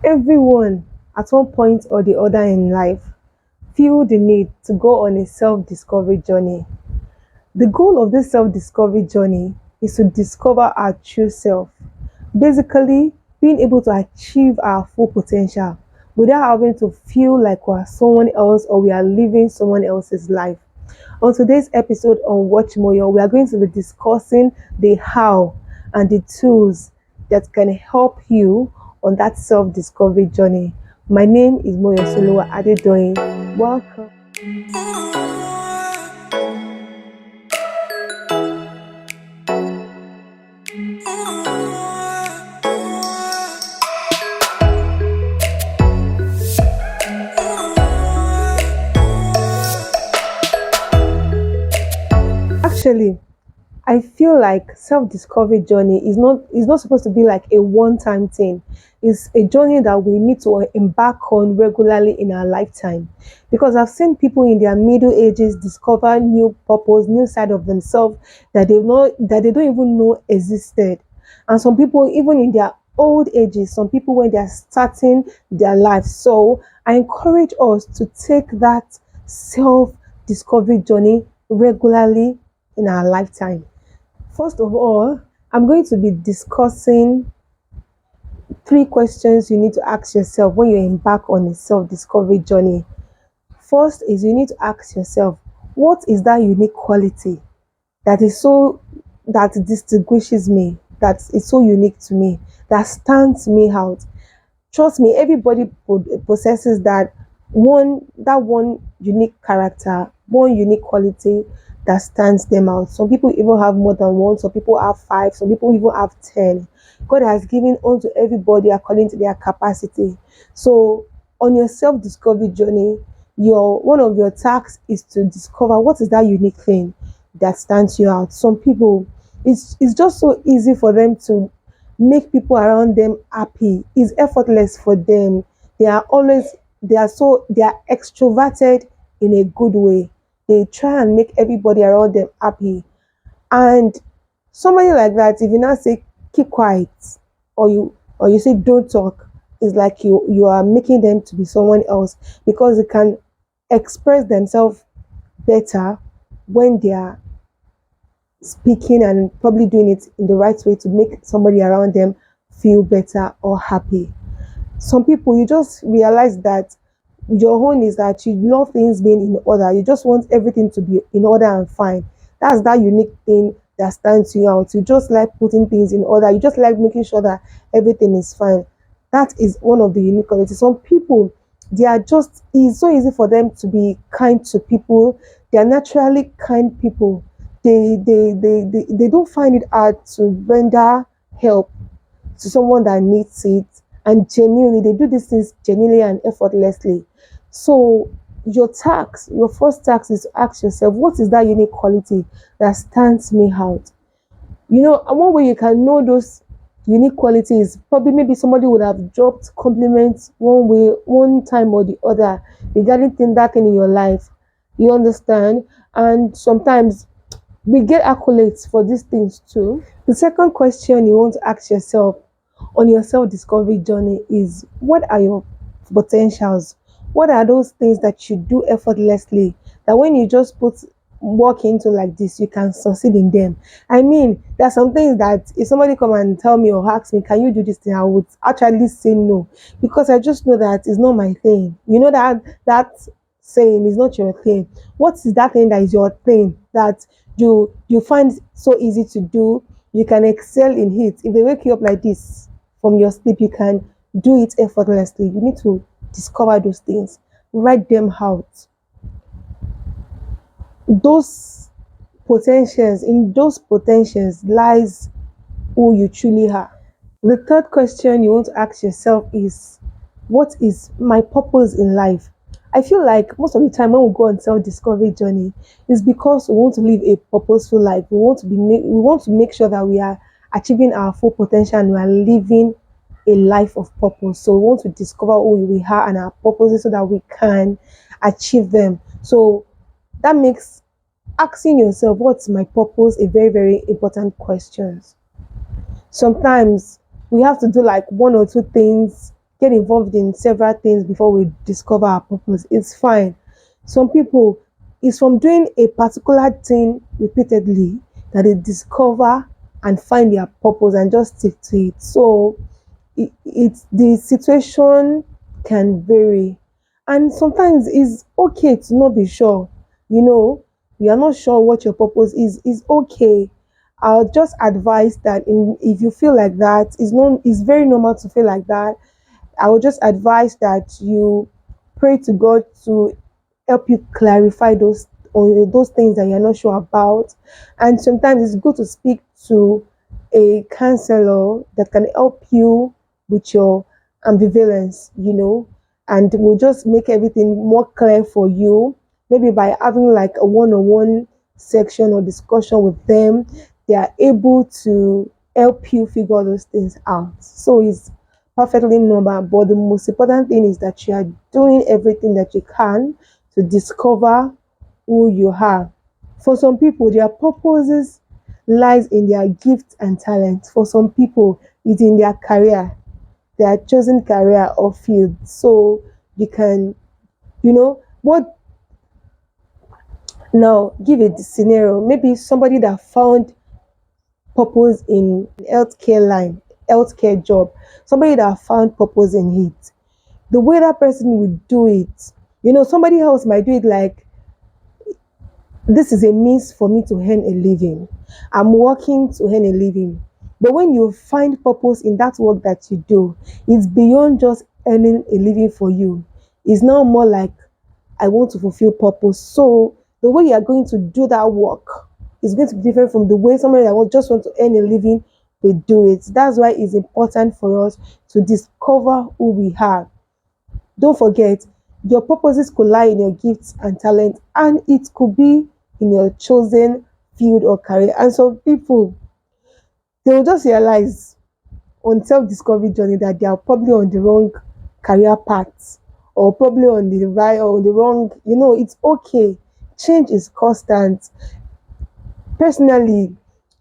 Everyone, at one point or the other in life, feel the need to go on a self-discovery journey. The goal of this self-discovery journey is to discover our true self. Basically, being able to achieve our full potential without having to feel like we are someone else or we are living someone else's life. On today's episode on Watch Moyo, we are going to be discussing the how and the tools that can help you on that self discovery journey. My name is Moyo Soluwa Adedoyin. Welcome. Actually, I feel like self-discovery journey is not supposed to be like a one-time thing. It's a journey that we need to embark on regularly in our lifetime. Because I've seen people in their middle ages discover new purpose, new side of themselves that they don't even know existed. And some people even in their old ages, some people when they are starting their life. So I encourage us to take that self-discovery journey regularly in our lifetime. First of all, I'm going to be discussing three questions you need to ask yourself when you embark on a self discovery journey. First is you need to ask yourself, what is that unique quality that is so that distinguishes me, that is so unique to me, that stands me out? Trust me, everybody possesses that one unique character, one unique quality that stands them out. Some people even have more than one, some people have five, some people even have 10. God has given unto everybody according to their capacity. So on your self-discovery journey, your one of your tasks is to discover what is that unique thing that stands you out. Some people, it's just so easy for them to make people around them happy. It's effortless for them. They are always they are extroverted in a good way. They try and make everybody around them happy. And somebody like that, if you now say keep quiet, or you say don't talk, it's like you are making them to be someone else because they can express themselves better when they are speaking and probably doing it in the right way to make somebody around them feel better or happy. Some people, you just realize that your own is that you love things being in order. You just want everything to be in order and fine. That's that unique thing that stands you out. You just like putting things in order. You just like making sure that everything is fine. That is one of the unique qualities. Some people, they are just, it's so easy for them to be kind to people. They are naturally kind people. They don't find it hard to render help to someone that needs it, and genuinely they do these things genuinely and effortlessly. So your first task is to ask yourself, what is that unique quality that stands me out? And one way you can know those unique qualities, probably maybe somebody would have dropped compliments one way, one time or the other regarding that thing in your life. You understand? And sometimes we get accolades for these things too. The second question you want to ask yourself on your self discovery journey is, what are your potentials? What are those things that you do effortlessly that when you just put work into like this, you can succeed in them? I mean, there are some things that if somebody come and tell me or ask me, can you do this thing? I would actually say no because I just know that it's not my thing. You know that saying is not your thing. What is that thing that is your thing that you find so easy to do? You can excel in it. If they wake you up like this from your sleep, you can do it effortlessly. You need to discover those things, write them out. Those in those potentials lies who you truly are. The third question you want to ask yourself is, what is my purpose in life? I feel like most of the time when we go on self-discovery journey, is because we want to live a purposeful life. We want to make sure that we are achieving our full potential and we are living a life of purpose. So we want to discover who we are and our purposes so that we can achieve them. So that makes asking yourself, what's my purpose, a very, very important question. Sometimes we have to do like one or two things get involved in several things before we discover our purpose. It's fine. Some people, it's from doing a particular thing repeatedly that they discover and find their purpose and just stick to it. So it's the situation can vary, and sometimes it's okay to not be sure. You know, you are not sure what your purpose is okay. I'll just advise that if you feel like that, it's very normal to feel like that. I would just advise that you pray to God to help you clarify those things that you're not sure about. And sometimes it's good to speak to a counselor that can help you with your ambivalence, and will just make everything more clear for you. Maybe by having like a one-on-one section or discussion with them, they are able to help you figure those things out. So it's perfectly normal. But the most important thing is that you are doing everything that you can to discover who you are. For some people, their purposes lies in their gifts and talents. For some people, it's in their career, their chosen career or field. So you can, what now give a scenario. Maybe somebody that found purpose in healthcare line, healthcare job, somebody that found purpose in it. The way that person would do it, somebody else might do it like, this is a means for me to earn a living. I'm working to earn a living. But when you find purpose in that work that you do, it's beyond just earning a living for you. It's now more like, I want to fulfill purpose. So the way you are going to do that work is going to be different from the way somebody that just want to earn a living will do it. That's why it's important for us to discover who we are. Don't forget, your purposes could lie in your gifts and talent, and it could be in your chosen field or career. And some people, they will just realize on self-discovery journey that they are probably on the wrong career path, or probably on the right or the wrong. It's okay. Change is constant. Personally,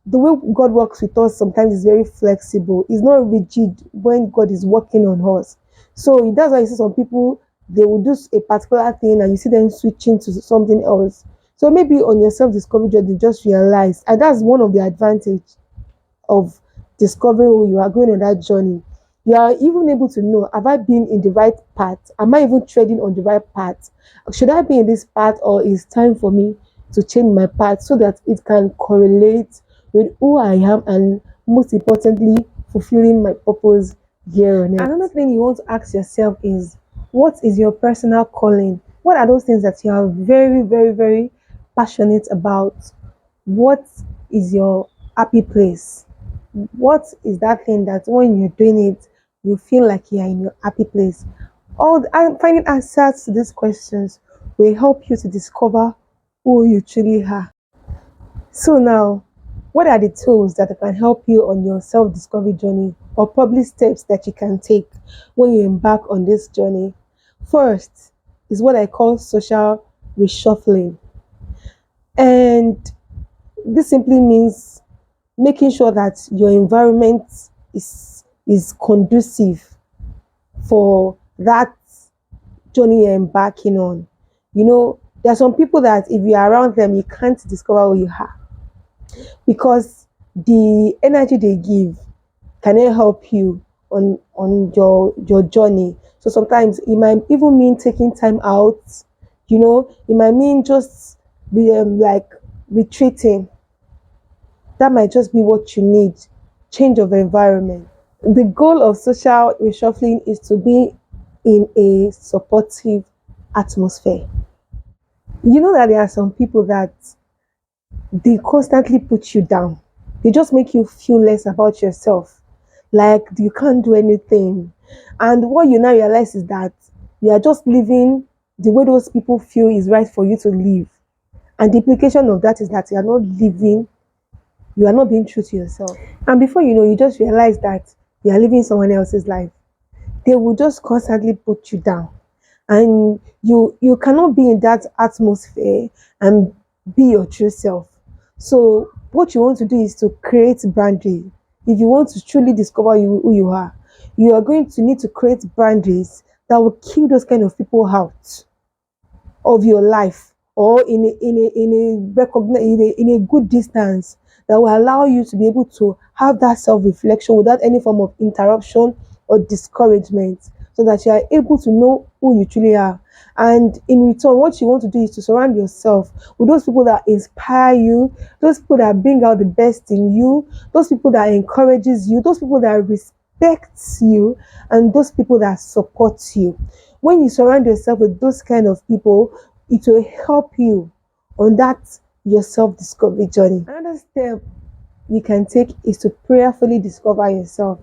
the way God works with us sometimes is very flexible. It's not rigid when God is working on us. So that's why you see some people, they will do a particular thing and you see them switching to something else. So maybe on your self-discovery journey, just realize, and that's one of the advantage of discovering who you are, going on that journey. You are even able to know, have I been in the right path? Am I even treading on the right path? Should I be in this path, or is time for me to change my path so that it can correlate with who I am, and most importantly, fulfilling my purpose here on earth? Another thing you want to ask yourself is, what is your personal calling? What are those things that you are very, very, very passionate about? What is your happy place? What is that thing that when you're doing it, you feel like you're in your happy place? And finding answers to these questions will help you to discover who you truly are. So now, what are the tools that can help you on your self-discovery journey, or probably steps that you can take when you embark on this journey? First is what I call social reshuffling. And this simply means making sure that your environment is conducive for that journey you're embarking on. There are some people that if you're around them, you can't discover who you are, because the energy they give cannot help you on your journey. So sometimes it might even mean taking time out. It might mean just be like retreating. That might just be what you need. Change of environment. The goal of social reshuffling is to be in a supportive atmosphere. You know that there are some people that they constantly put you down. They just make you feel less about yourself. Like you can't do anything. And what you now realize is that you are just living the way those people feel is right for you to live. And the implication of that is that you are not being true to yourself. And before you know, you just realize that you are living someone else's life. They will just constantly put you down. And you cannot be in that atmosphere and be your true self. So what you want to do is to create boundary. If you want to truly discover who you are, you are going to need to create boundaries that will keep those kind of people out of your life, or in a good distance, that will allow you to be able to have that self-reflection without any form of interruption or discouragement, so that you are able to know who you truly are. And in return, what you want to do is to surround yourself with those people that inspire you, those people that bring out the best in you, those people that encourages you, those people that respects you, and those people that support you. When you surround yourself with those kind of people, it will help you on that your self-discovery journey. Another step you can take is to prayerfully discover yourself.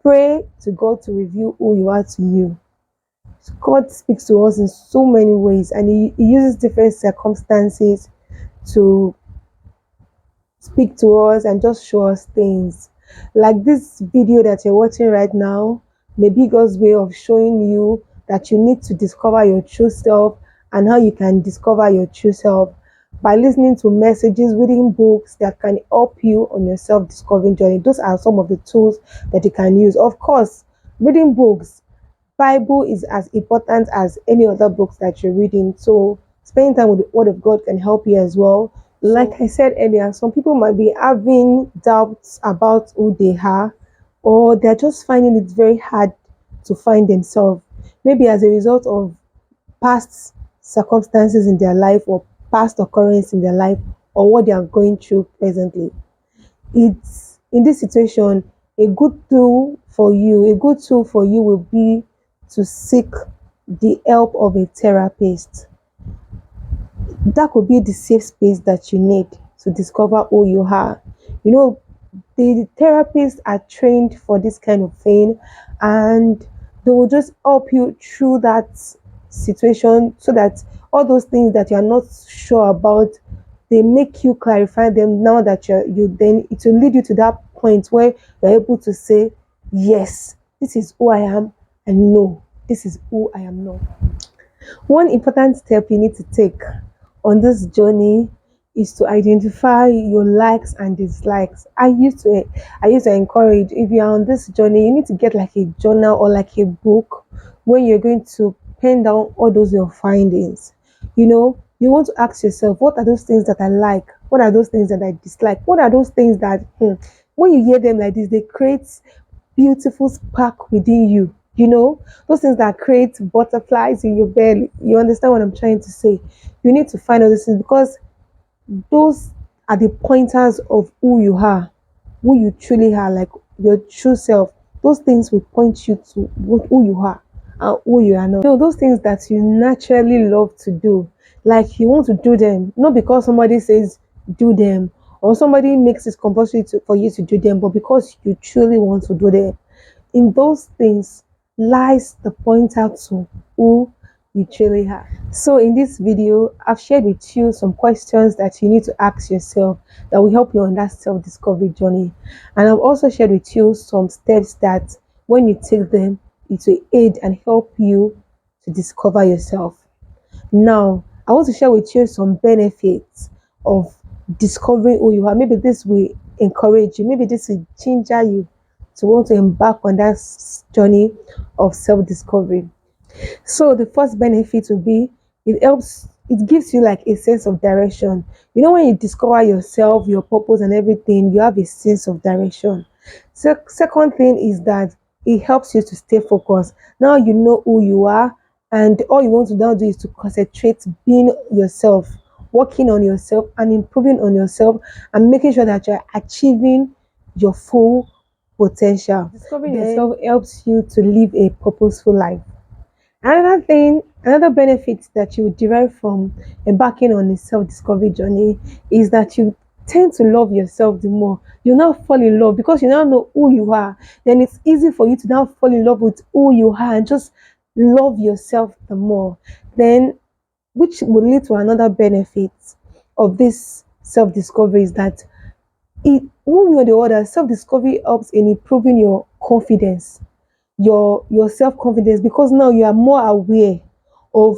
Pray to God to reveal who you are to you. God speaks to us in so many ways, and he uses different circumstances to speak to us and just show us things. Like this video that you're watching right now may be God's way of showing you that you need to discover your true self, and how you can discover your true self by listening to messages, reading books that can help you on your self-discovering journey. Those are some of the tools that you can use. Of course, reading books, Bible is as important as any other books that you're reading. So spending time with the Word of God can help you as well. Like I said earlier, some people might be having doubts about who they are, or they're just finding it very hard to find themselves. Maybe as a result of past circumstances in their life, or past occurrence in their life, or what they are going through presently. It's in this situation, a good tool for you will be to seek the help of a therapist. That could be the safe space that you need to discover who you are. You know, the therapists are trained for this kind of thing, and they will just help you through that situation, so that all those things that you are not sure about, they make you clarify them. Now that you then, it will lead you to that point where you're able to say, yes, this is who I am, and no, this is who I am not. One important step you need to take on this journey is to identify your likes and dislikes. I used to encourage, if you are on this journey, you need to get like a journal or like a book where you're going to pen down all those your findings. You want to ask yourself, what are those things that I like? What are those things that I dislike? What are those things that when you hear them like this, they create beautiful spark within you. Those things that create butterflies in your belly. You understand what I'm trying to say? You need to find out those things, because those are the pointers of who you are, who you truly are, like your true self. Those things will point you to who you are and who you are not. Those things that you naturally love to do, like you want to do them, not because somebody says do them, or somebody makes it compulsory for you to do them, but because you truly want to do them. In those things lies the pointer to who you truly are. So in this video, I've shared with you some questions that you need to ask yourself that will help you on that self-discovery journey. And I've also shared with you some steps that when you take them, it will aid and help you to discover yourself. Now, I want to share with you some benefits of discovering who you are. Maybe this will encourage you, maybe this will ginger you to want to embark on that journey of self-discovery. So the first benefit will be, it gives you like a sense of direction. When you discover yourself, your purpose and everything, you have a sense of direction. Second thing is that it helps you to stay focused. Now you know who you are, and all you want to now do is to concentrate being yourself, working on yourself and improving on yourself, and making sure that you're achieving your full potential. Discovering yourself helps you to live a purposeful life. Another benefit that you derive from embarking on a self-discovery journey is that you tend to love yourself the more. You now fall in love because you now know who you are. Then it's easy for you to now fall in love with who you are and just love yourself the more. Then, which will lead to another benefit of this self-discovery, is that one way or the other, self-discovery helps in improving your confidence, your self-confidence, because now you are more aware of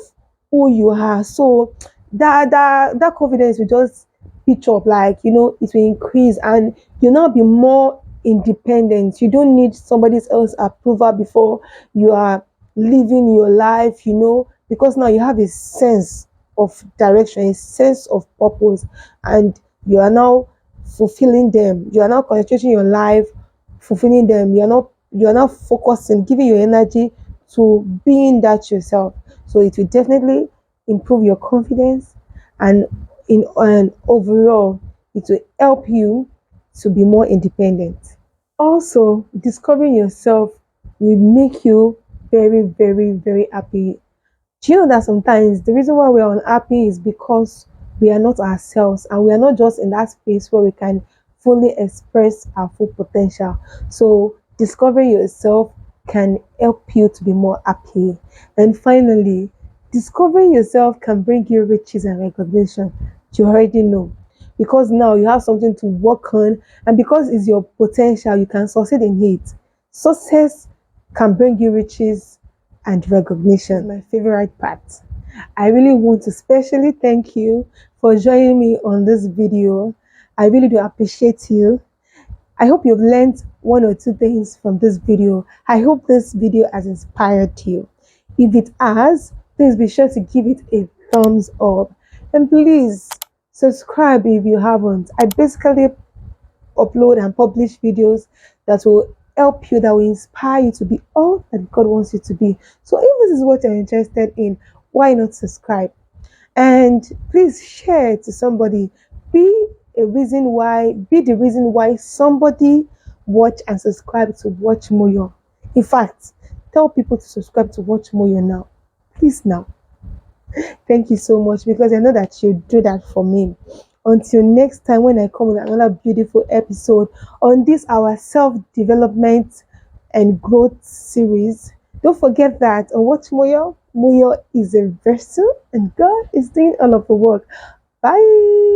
who you are. So that confidence will just pitch up, like it will increase, and you'll now be more independent. You don't need somebody else's approval before you are living your life, because now you have a sense of direction, a sense of purpose, and you are now fulfilling them. You are now concentrating your life, fulfilling them. You are not focusing, giving your energy to being that yourself. So it will definitely improve your confidence, and overall it will help you to be more independent. Also, discovering yourself will make you very, very, very happy. Do you know that sometimes the reason why we are unhappy is because we are not ourselves, and we are not just in that space where we can fully express our full potential. So, discovering yourself can help you to be more happy. And finally, discovering yourself can bring you riches and recognition. You already know, because now you have something to work on, and because it's your potential, you can succeed in it. Success can bring you riches and recognition. My favorite part. I really want to specially thank you for joining me on this video. I really do appreciate you. I hope you've learned one or two things from this video. I hope this video has inspired you. If it has, please be sure to give it a thumbs up. And please subscribe if you haven't. I basically upload and publish videos that will help you, that will inspire you to be all that God wants you to be. So if this is what you're interested in, why not subscribe? And please share it to somebody. Be the reason why somebody watch and subscribe to Watch Moyo. In fact, tell people to subscribe to Watch Moyo now. Please now. Thank you so much, because I know that you do that for me. Until next time, when I come with another beautiful episode on this our self-development and growth series, don't forget that on Watch Moyo, Moyo is a vessel and God is doing all of the work. Bye.